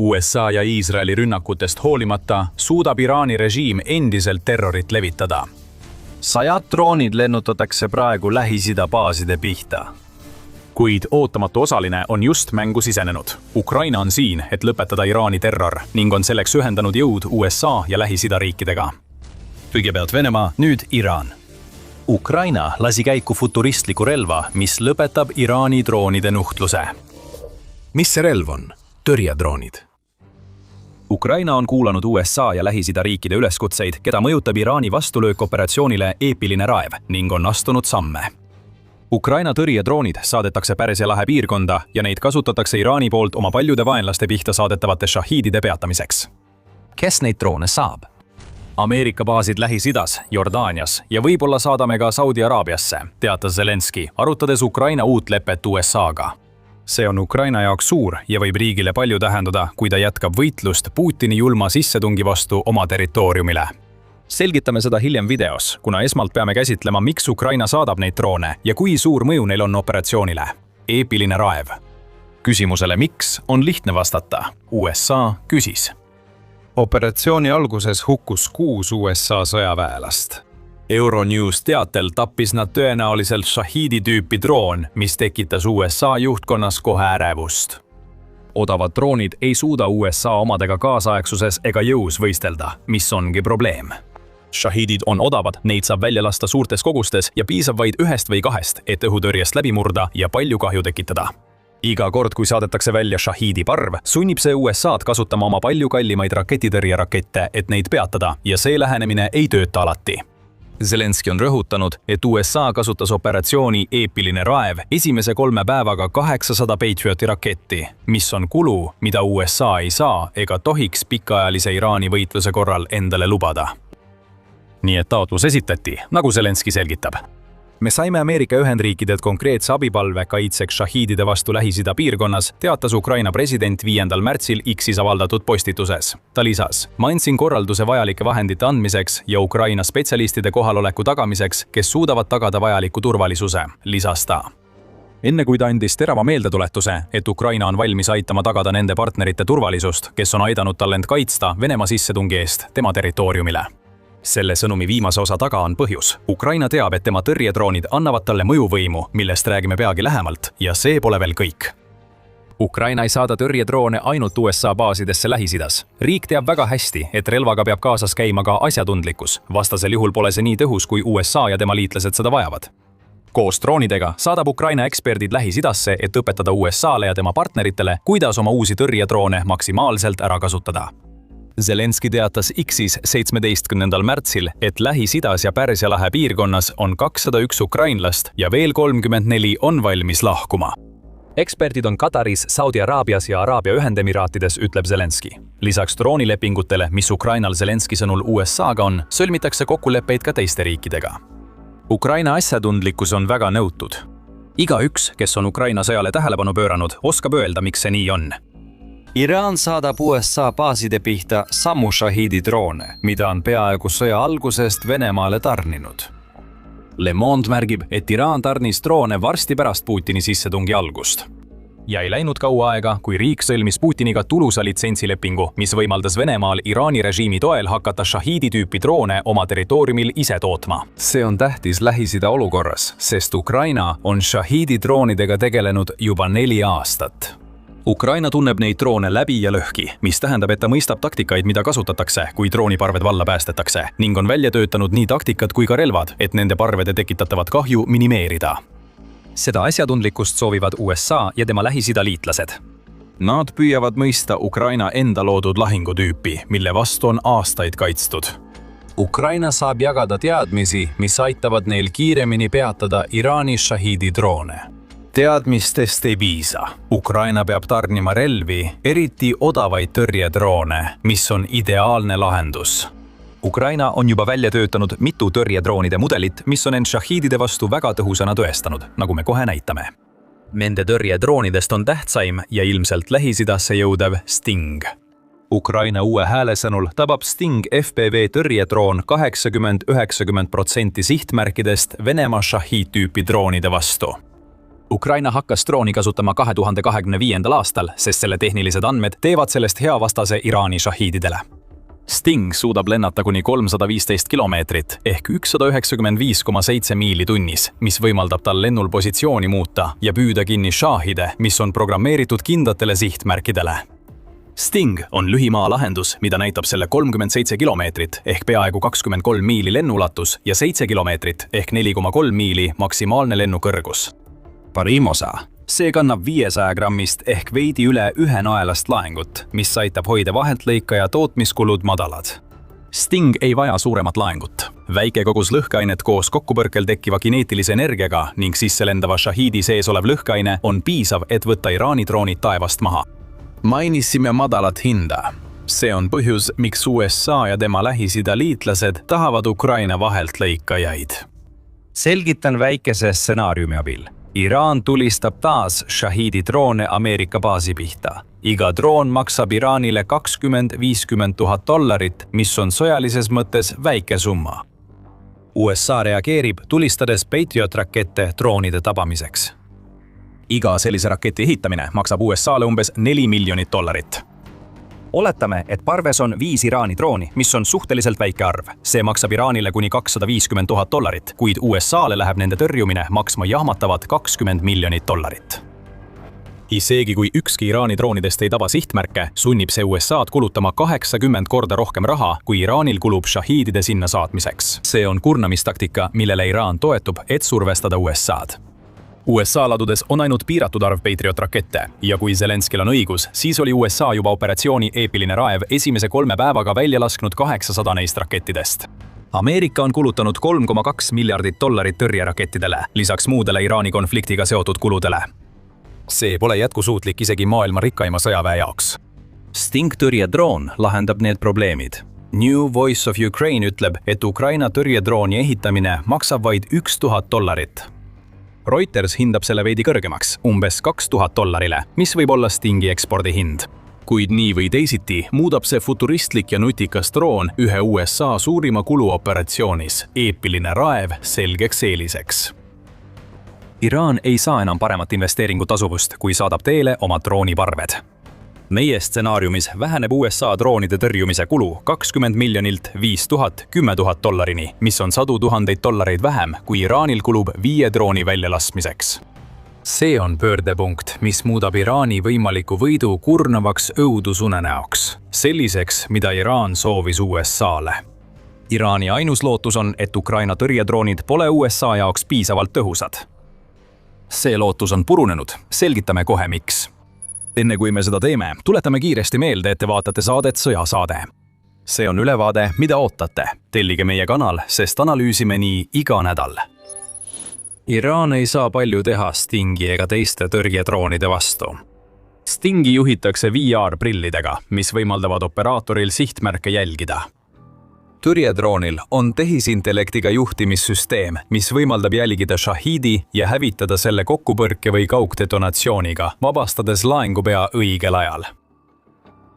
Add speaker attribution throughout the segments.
Speaker 1: USA ja Iisraeli rünnakutest hoolimata suudab Iraani režiim endiselt terrorit levitada.
Speaker 2: 100 droonid lennutatakse praegu Lähis-Ida baaside pihta.
Speaker 1: Kuid ootamatu osaline on just mängu sisenenud. Ukraina on siin, et lõpetada Iraani terror ning on selleks ühendanud jõud USA ja Lähis-Ida riikidega.
Speaker 2: Kõigepealt Venemaa, nüüd Iraan. Ukraina lasi käiku futuristliku relva, mis lõpetab Iraani droonide nuhtluse.
Speaker 3: Mis see relv on? Tõrjedroonid.
Speaker 2: Ukraina on kuulanud USA ja Lähis-Ida riikide üleskutseid, keda mõjutab Iraani vastulöökoperatsioonile Eepiline raev ning on astunud samme. Ukraina tõrjedroonid saadetakse Pärsia lahe piirkonda ja neid kasutatakse Iraani poolt oma paljude vaenlaste pihta saadetavate šahiidide peatamiseks.
Speaker 4: Kes neid droone saab?
Speaker 1: Ameerika baasid Lähis-Idas, Jordaanias ja võib-olla saadame ka Saudi Araabiasse, teatas Zelenski, arutades Ukraina uut lepet USA-ga. See on Ukraina jaoks suur ja võib riigile palju tähendada, kui ta jätkab võitlust Putini julma sissetungi vastu oma territooriumile. Selgitame seda hiljem videos, kuna esmalt peame käsitlema, miks Ukraina saadab neid droone ja kui suur mõju neil on operatsioonile. Eepiline raev. Küsimusele miks on lihtne vastata. USA küsis.
Speaker 3: Operatsiooni alguses hukkus 6 USA sõjaväelast.
Speaker 1: Euronews teatel tappis nad tõenäoliselt šahiidi tüüpi droon, mis tekitas USA juhtkonnas kohe ärevust. Odavad droonid ei suuda USA omadega kaasaegsuses ega jõus võistelda, mis ongi probleem. Šahiidid on odavad, neid saab välja lasta suurtes kogustes ja piisab vaid 1 või 2, et õhutõrjest läbi murda ja palju kahju tekitada. Iga kord, kui saadetakse välja šahiidi parv, sunnib see USA-d kasutama oma palju kallimaid raketitõrjerakette, et neid peatada ja see lähenemine ei tööta alati. Zelenski on rõhutanud, et USA kasutas operatsiooni Eepiline raev esimese 3 päevaga 800 Patrioti raketti, mis on kulu, mida USA ei saa ega tohiks pikaajalise Iraani võitluse korral endale lubada. Nii et taotlus esitati, nagu Zelenski selgitab. Me saime Ameerika Ühendriikidelt konkreetse abipalve kaitseks šahiidide vastu Lähis-Ida piirkonnas, teatas Ukraina president 5. märtsil X-is avaldatud postituses. Ta lisas, ma andsin korralduse vajalike vahendite andmiseks ja Ukraina spetsialistide kohaloleku tagamiseks, kes suudavad tagada vajaliku turvalisuse, lisas ta. Enne kui ta andis terava meeldetuletuse, et Ukraina on valmis aitama tagada nende partnerite turvalisust, kes on aidanud tal end kaitsta Venemaa sissetungi eest tema territooriumile. Selle sõnumi viimase osa taga on põhjus. Ukraina teab, et tema tõrjedroonid annavad talle mõjuvõimu, millest räägime peagi lähemalt, ja see pole veel kõik. Ukraina ei saada tõrjedroone ainult USA baasidesse Lähis-Idas. Riik teab väga hästi, et relvaga peab kaasas käima ka asjatundlikkus. Vastasel juhul pole see nii tõhus, kui USA ja tema liitlased seda vajavad. Koos droonidega saadab Ukraina eksperdid Lähis-Idasse, et õpetada USA-le ja tema partneritele, kuidas oma uusi tõrjedroone maksimaalselt ära kasutada. Zelenski teatas X-is 17. märtsil, et Lähis-Idas ja Pärsia lahe piirkonnas on 201 ukrainlast ja veel 34 on valmis lahkuma. Eksperdid on Kataris, Saudi Araabias ja Araabia Ühendemiraatides, ütleb Zelenski. Lisaks droonilepingutele, mis Ukrainal Zelenski sõnul USA-ga on, sõlmitakse kokkuleppeid ka teiste riikidega. Ukraina asjatundlikkus on väga nõutud. Igaüks, kes on Ukraina sõjale tähelepanu pööranud, oskab öelda, miks see nii on.
Speaker 2: Iraan saadab USA baaside pihta samu šahiidi droone, mida on peaaegu sõja algusest Venemaale tarninud. Le Monde märgib, et Iraan tarnis droone varsti pärast Putini sissetungi algust. Ja ei läinud kaua aega, kui riik sõlmis Putiniga tulusa litsentsilepingu, mis võimaldas Venemaal Iraani režiimi toel hakata šahiidi tüüpi droone oma territooriumil ise tootma. See on tähtis Lähis-Ida olukorras, sest Ukraina on šahiidi droonidega tegelenud juba 4 aastat. Ukraina tunneb neid droone läbi ja lõhki, mis tähendab, et ta mõistab taktikaid, mida kasutatakse, kui drooniparved valla päästetakse, ning on välja töötanud nii taktikad kui ka relvad, et nende parvede tekitatavat kahju minimeerida. Seda asjatundlikkust soovivad USA ja tema Lähis-Ida liitlased. Nad püüavad mõista Ukraina enda loodud lahingutüüpi, mille vastu on aastaid kaitstud. Ukraina saab jagada teadmisi, mis aitavad neil kiiremini peatada Iraani šahiidi droone. Teadmistest ei piisa. Ukraina peab tarnima relvi, eriti odavaid tõrjedroone, mis on ideaalne lahendus. Ukraina on juba välja töötanud mitu tõrjedroonide mudelit, mis on end šahiidide vastu väga tõhusana tõestanud, nagu me kohe näitame. Nende tõrjedroonidest on tähtsaim ja ilmselt Lähis-Idasse jõudev Sting. Ukraina uue hääle sõnul tabab Sting FPV tõrjedroon 80–90% sihtmärkidest Venemaa šahiid-tüüpi droonide vastu.
Speaker 1: Ukraina hakkas drooni kasutama 2025. aastal, sest selle tehnilised andmed teevad sellest hea vastase Iraani šahiididele. Sting suudab lennata kuni 315 kilomeetrit ehk 195,7 miili tunnis, mis võimaldab tal lennul positsiooni muuta ja püüda kinni šahide, mis on programmeeritud kindlatele sihtmärkidele. Sting on lühimaa lahendus, mida näitab selle 37 kilomeetrit ehk peaaegu 23 miili lennuulatus ja 7 kilomeetrit ehk 4,3 miili maksimaalne lennukõrgus.
Speaker 2: Parim osa.
Speaker 1: See kannab 500 grammist ehk veidi üle 1 naelast laengut, mis aitab hoida vaheltlõika ja tootmiskulud madalad. Sting ei vaja suuremat laengut. Väike kogus lõhkeainet koos kokkupõrkel tekkiva kineetilise energiaga ning sisse lendava šahiidi sees olev lõhkeaine on piisav, et võtta Iraani droonid taevast maha. Mainisime madalat hinda. See on põhjus, miks USA ja tema Lähis-Ida liitlased tahavad Ukraina vaheltlõikajaid.
Speaker 2: Selgitan väikese stsenaariumi abil. Iraan tulistab taas šahiidi droone Ameerika baasi pihta. Iga droon maksab Iraanile $20,000–50,000, mis on sõjalises mõttes väike summa. USA reageerib, tulistades Patriot-rakette droonide tabamiseks.
Speaker 1: Iga sellise raketi ehitamine maksab USA-le umbes $4 miljonit.
Speaker 2: Oletame, et parves on 5 Iraani drooni, mis on suhteliselt väike arv. See maksab Iraanile kuni $250,000, kuid USA-le läheb nende tõrjumine maksma jahmatavad $20 miljonit. Isegi kui ükski Iraani droonidest ei taba sihtmärke, sunnib see USA-d kulutama 80 korda rohkem raha, kui Iraanil kulub šahiidide sinna saatmiseks. See on kurnamistaktika, millele Iraan toetub, et survestada USA-d. USA ladudes on ainult piiratud arv Patriot-rakette ja kui Zelenskil on õigus, siis oli USA juba operatsiooni Eepiline raev esimese 3 päevaga välja lasknud 800 neist rakettidest. Ameerika on kulutanud $3,2 miljardit tõrjerakettidele, lisaks muudele Iraani konfliktiga seotud kuludele. See pole jätkusuutlik isegi maailma rikkaima sõjaväe jaoks. Sting tõrjedroon lahendab need probleemid.
Speaker 1: New Voice of Ukraine ütleb, et Ukraina tõrjedrooni ehitamine maksab vaid $1,000. Reuters hindab selle veidi kõrgemaks, umbes $2,000, mis võib olla Stingi ekspordihind. Kuid nii või teisiti muudab see futuristlik ja nutikas droon ühe USA suurima kuluoperatsioonis, Eepiline raev, selgeks eeliseks.
Speaker 2: Iraan ei saa enam paremat investeeringutasuvust, kui saadab teele oma drooniparved. Meie stsenaariumis väheneb USA droonide tõrjumise kulu $20 miljonilt $5,000–10,000, mis on $100,000 vähem, kui Iraanil kulub 5 drooni väljalaskmiseks. See on pöördepunkt, mis muudab Iraani võimaliku võidu kurnavaks õudusunenäoks, selliseks, mida Iraan soovis USA-le. Iraani ainus lootus on, et Ukraina tõrjedroonid pole USA jaoks piisavalt tõhusad. See lootus on purunenud, selgitame kohe miks. Enne kui me seda teeme, tuletame kiiresti meelde, et te vaatate saadet Sõjasaade. See on ülevaade, mida ootate. Tellige meie kanal, sest analüüsime nii iga nädal. Iraan ei saa palju teha Stingi ega teiste tõrjedroonide vastu. Stingi juhitakse VR-prillidega, mis võimaldavad operaatoril sihtmärke jälgida. Tõrjedroonil on tehisintellektiga juhtimissüsteem, mis võimaldab jälgida šahiidi ja hävitada selle kokkupõrke või kaugdetonatsiooniga, vabastades laengupea õigel ajal.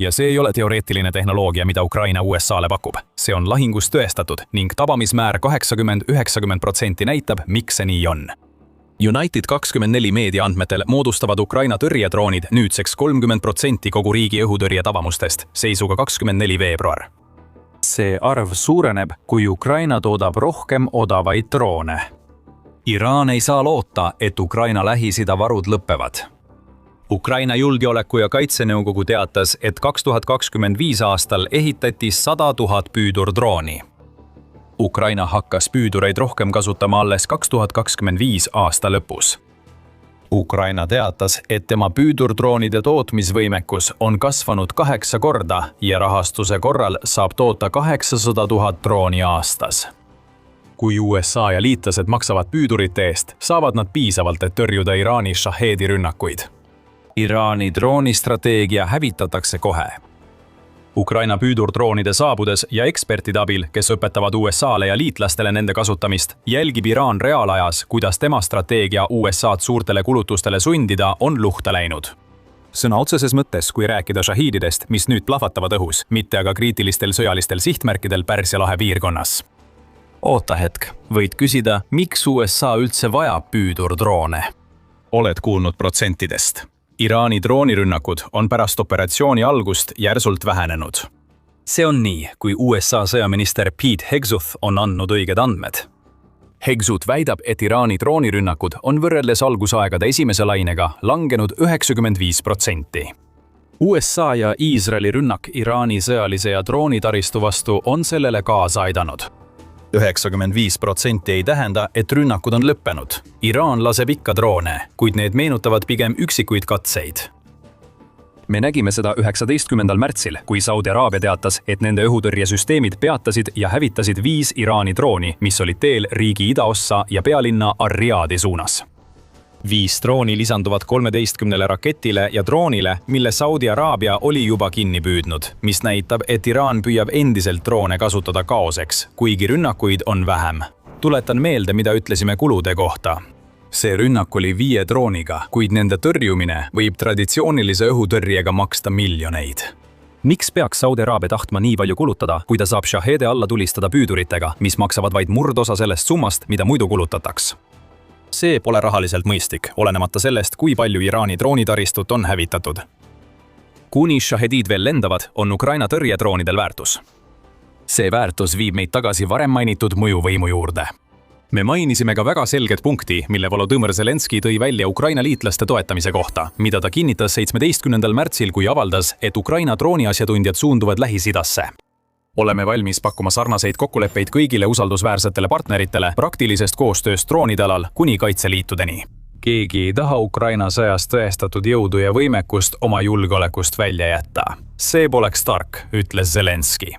Speaker 2: Ja see ei ole teoreetiline tehnoloogia, mida Ukraina USA-le pakub. See on lahingus tõestatud ning tabamismäär 80–90% näitab, miks see nii on. United 24 meedia andmetel moodustavad Ukraina tõrjedroonid nüüdseks 30% kogu riigi õhutõrje tabamustest, seisuga 24 veebruar. See arv suureneb, kui Ukraina toodab rohkem odavaid droone. Iraan ei saa loota, et Ukraina Lähis-Ida varud lõpevad. Ukraina julgeoleku- ja kaitsenõukogu teatas, et 2025 aastal ehitati 100 000 püüdurdrooni. Ukraina hakkas püüdureid rohkem kasutama alles 2025 aasta lõpus. Ukraina teatas, et tema püüdurdroonide tootmisvõimekus on kasvanud 8 korda ja rahastuse korral saab toota 800 000 drooni aastas. Kui USA ja liitlased maksavad püüdurite eest, saavad nad piisavalt, et tõrjuda Iraani šaheedi rünnakuid. Iraani droonistrateegia hävitatakse kohe. Ukraina püüdurdroonide saabudes ja ekspertide abil, kes õpetavad USA-le ja liitlastele nende kasutamist, jälgib Iraan reaalajas, kuidas tema strateegia USA-d suurtele kulutustele sundida on luhta läinud. Sõna otseses mõttes, kui rääkida šahiididest, mis nüüd plahvatavad õhus, mitte aga kriitilistel sõjalistel sihtmärkidel Pärsia lahe piirkonnas. Oota hetk, võid küsida, miks USA üldse vajab püüdurdroone?
Speaker 1: oled kuulnud protsentidest. Iraani droonirünnakud on pärast operatsiooni algust järsult vähenenud.
Speaker 2: see on nii, kui USA sõjaminister Pete Hegseth on andnud õiged andmed.
Speaker 1: Hegseth väidab, et Iraani droonirünnakud on võrreldes algusaegade esimese lainega langenud 95%. USA ja Iisraeli rünnak Iraani sõjalise ja droonitaristu vastu on sellele kaasa aidanud. 95% ei tähenda, et rünnakud on lõppenud. Iraan laseb ikka droone, kuid need meenutavad pigem üksikuid katseid.
Speaker 2: Me nägime seda 19. märtsil, kui Saudi Araabia teatas, et nende õhutõrjesüsteemid peatasid ja hävitasid 5 Iraani drooni, mis olid teel riigi idaossa ja pealinna Ar-Riyadi suunas.
Speaker 1: 5 drooni lisanduvad 13 raketile ja droonile, mille Saudi Araabia oli juba kinni püüdnud, mis näitab, et Iraan püüab endiselt droone kasutada kaoseks, kuigi rünnakuid on vähem. Tuletan meelde, mida ütlesime kulude kohta. See rünnak oli 5 drooniga, kuid nende tõrjumine võib traditsioonilise õhutõrjega maksta miljoneid.
Speaker 2: Miks peaks Saudi Araabia tahtma nii palju kulutada, kui ta saab Shahede alla tulistada püüduritega, mis maksavad vaid murdosa sellest summast, mida muidu kulutataks?
Speaker 1: See pole rahaliselt mõistlik, olenemata sellest, kui palju Iraani droonitaristut on hävitatud.
Speaker 2: Kuni Shahedid veel lendavad, on Ukraina tõrjedroonidel väärtus.
Speaker 1: See väärtus viib meid tagasi varem mainitud mõjuvõimu juurde. Me mainisime ka väga selget punkti, mille Volodõmõr Zelenskõi tõi välja Ukraina liitlaste toetamise kohta, mida ta kinnitas 17. märtsil, kui avaldas, et Ukraina drooniasjatundjad suunduvad Lähis-Idasse. Oleme valmis pakkuma sarnaseid kokkuleppeid kõigile usaldusväärsetele partneritele praktilisest koostööst droonide alal kuni kaitseliitudeni. Keegi ei taha Ukraina sõjas tõestatud jõudu ja võimekust oma julgeolekust välja jätta. See poleks tark, ütles Zelenskõi.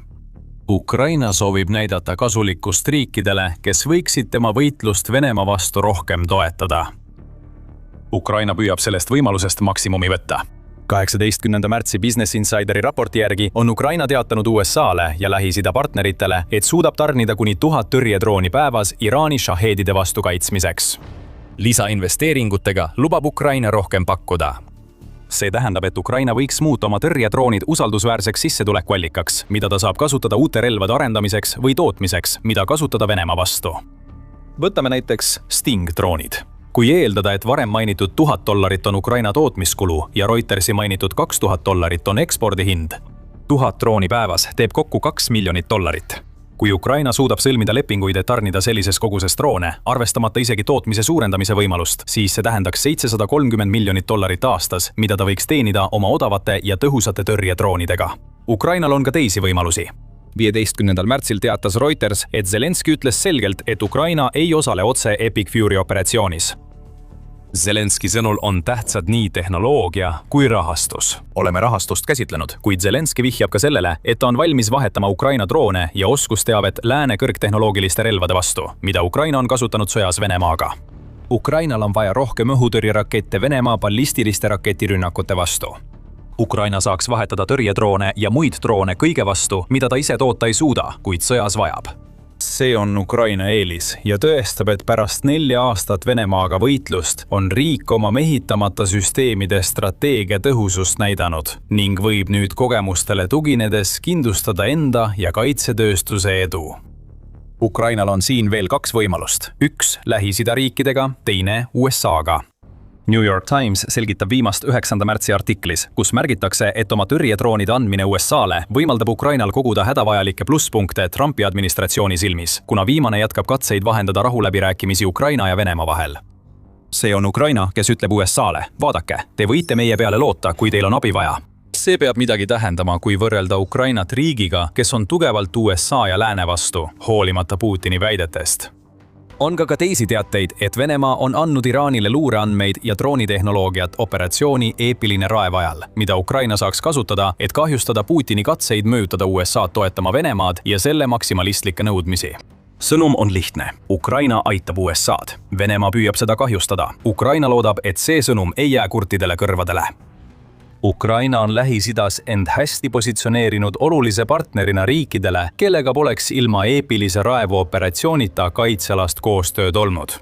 Speaker 1: Ukraina soovib näidata kasulikkust riikidele, kes võiksid tema võitlust Venemaa vastu rohkem toetada. Ukraina püüab sellest võimalusest maksimumi võtta. 18. märtsi Business Insideri raporti järgi on Ukraina teatanud USA-le ja Lähis-Ida partneritele, et suudab tarnida kuni 1000 tõrjedrooni päevas Iraani Shahedide vastu kaitsmiseks. Lisainvesteeringutega lubab Ukraina rohkem pakkuda. See tähendab, et Ukraina võiks muuta oma tõrjedroonid usaldusväärseks sissetulekuallikaks, mida ta saab kasutada uute relvade arendamiseks või tootmiseks, mida kasutada Venemaa vastu. Võtame näiteks Sting-droonid. Kui eeldada, et varem mainitud $1000 on Ukraina tootmiskulu ja Reutersi mainitud $2000 on ekspordihind, 1000 drooni päevas teeb kokku $2 miljonit. Kui Ukraina suudab sõlmida lepinguid, et tarnida sellises koguses droone, arvestamata isegi tootmise suurendamise võimalust, siis see tähendaks $730 miljonit aastas, mida ta võiks teenida oma odavate ja tõhusate tõrjedroonidega. Ukrainal on ka teisi võimalusi. 15. märtsil teatas Reuters, et Zelenskõi ütles selgelt, et Ukraina ei osale otse Epic Fury operatsioonis. Zelenskõi sõnul on tähtsad nii tehnoloogia kui rahastus. Oleme rahastust käsitlenud, kuid Zelenskõi vihjab ka sellele, et ta on valmis vahetama Ukraina droone ja oskusteavet lääne kõrgtehnoloogiliste relvade vastu, mida Ukraina on kasutanud sõjas Venemaaga. Ukrainal on vaja rohkem õhutõrjerakette Venemaa ballistiliste raketirünnakute vastu. Ukraina saaks vahetada tõrjedroone ja muid droone kõige vastu, mida ta ise toota ei suuda, kuid sõjas vajab. See on Ukraina eelis ja tõestab, et pärast 4 aastat Venemaaga võitlust on riik oma mehitamata süsteemide strateegia tõhusust näidanud ning võib nüüd kogemustele tuginedes kindlustada enda ja kaitsetööstuse edu. Ukrainal on siin veel 2 võimalust, 1 Lähis-Ida riikidega, teine USA-ga. New York Times selgitab viimast 9. märtsi artiklis, kus märgitakse, et oma tõrjedroonide andmine USA-le võimaldab Ukrainal koguda hädavajalikke plusspunkte Trumpi administratsiooni silmis, kuna viimane jätkab katseid vahendada rahuläbirääkimisi Ukraina ja Venemaa vahel. See on Ukraina, kes ütleb USA-le, vaadake, te võite meie peale loota, kui teil on abi vaja. See peab midagi tähendama, kui võrrelda Ukrainat riigiga, kes on tugevalt USA ja lääne vastu, hoolimata Putini väidetest. On ka teisi teateid, et Venemaa on andnud Iraanile luureandmeid ja droonitehnoloogiat operatsiooni Eepiline raev ajal, mida Ukraina saaks kasutada, et kahjustada Putini katseid mõjutada USA toetama Venemaad ja selle maksimalistlikke nõudmisi. Sõnum on lihtne. Ukraina aitab USA-d. Venemaa püüab seda kahjustada. Ukraina loodab, et see sõnum ei jää kurtidele kõrvadele. Ukraina on Lähis-Idas end hästi positsioneerinud olulise partnerina riikidele, kellega poleks ilma Eepilise raevu operatsioonita kaitsealast koostööd olnud.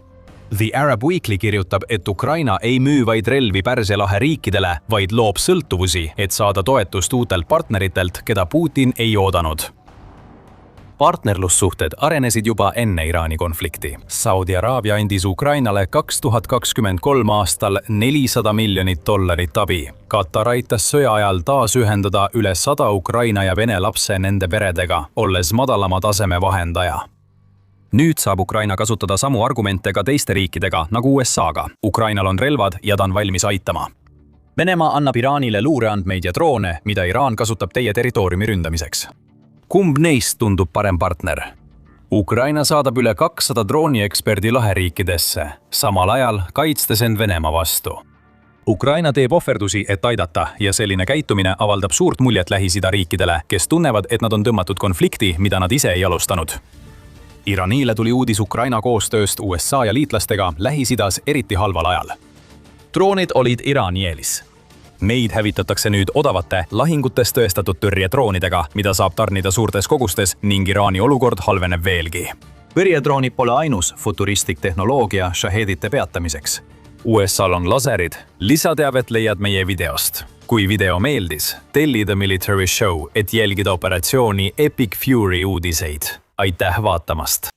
Speaker 1: The Arab Weekly kirjutab, et Ukraina ei müü vaid relvi Pärsia lahe riikidele, vaid loob sõltuvusi, et saada toetust uutelt partneritelt, keda Putin ei oodanud.
Speaker 2: partnerlussuhted arenesid juba enne Iraani konflikti. Saudi Araabia andis Ukrainale 2023 aastal $400 miljonit abi. Katar aitas sõja ajal taas ühendada üle 100 Ukraina ja Vene lapse nende peredega, olles madalama taseme vahendaja.
Speaker 1: Nüüd saab Ukraina kasutada samu argumente ka teiste riikidega, nagu USA-ga. Ukrainal on relvad ja ta on valmis aitama. Venemaa annab Iraanile luureandmeid ja droone, mida Iraan kasutab teie territooriumi ründamiseks. Kumb neist tundub parem partner? Ukraina saadab üle 200 droonieksperdi laheriikidesse, samal ajal kaitstes end Venemaa vastu. Ukraina teeb ohverdusi, et aidata, ja selline käitumine avaldab suurt muljet Lähis-Ida riikidele, kes tunnevad, et nad on tõmmatud konflikti, mida nad ise ei alustanud. Iraanile tuli uudis Ukraina koostööst USA ja liitlastega Lähis-Idas eriti halval ajal. Droonid olid Iraani eelis. Neid hävitatakse nüüd odavate, lahingutes tõestatud tõrjedroonidega, mida saab tarnida suurtes kogustes ning Iraani olukord halveneb veelgi. Tõrjedroonid pole ainus futuristlik tehnoloogia Shahedite peatamiseks. USA-l on laserid. Lisateavet leiad meie videost. Kui video meeldis, telli The Military Show, et jälgida operatsiooni Epic Fury uudiseid. Aitäh vaatamast!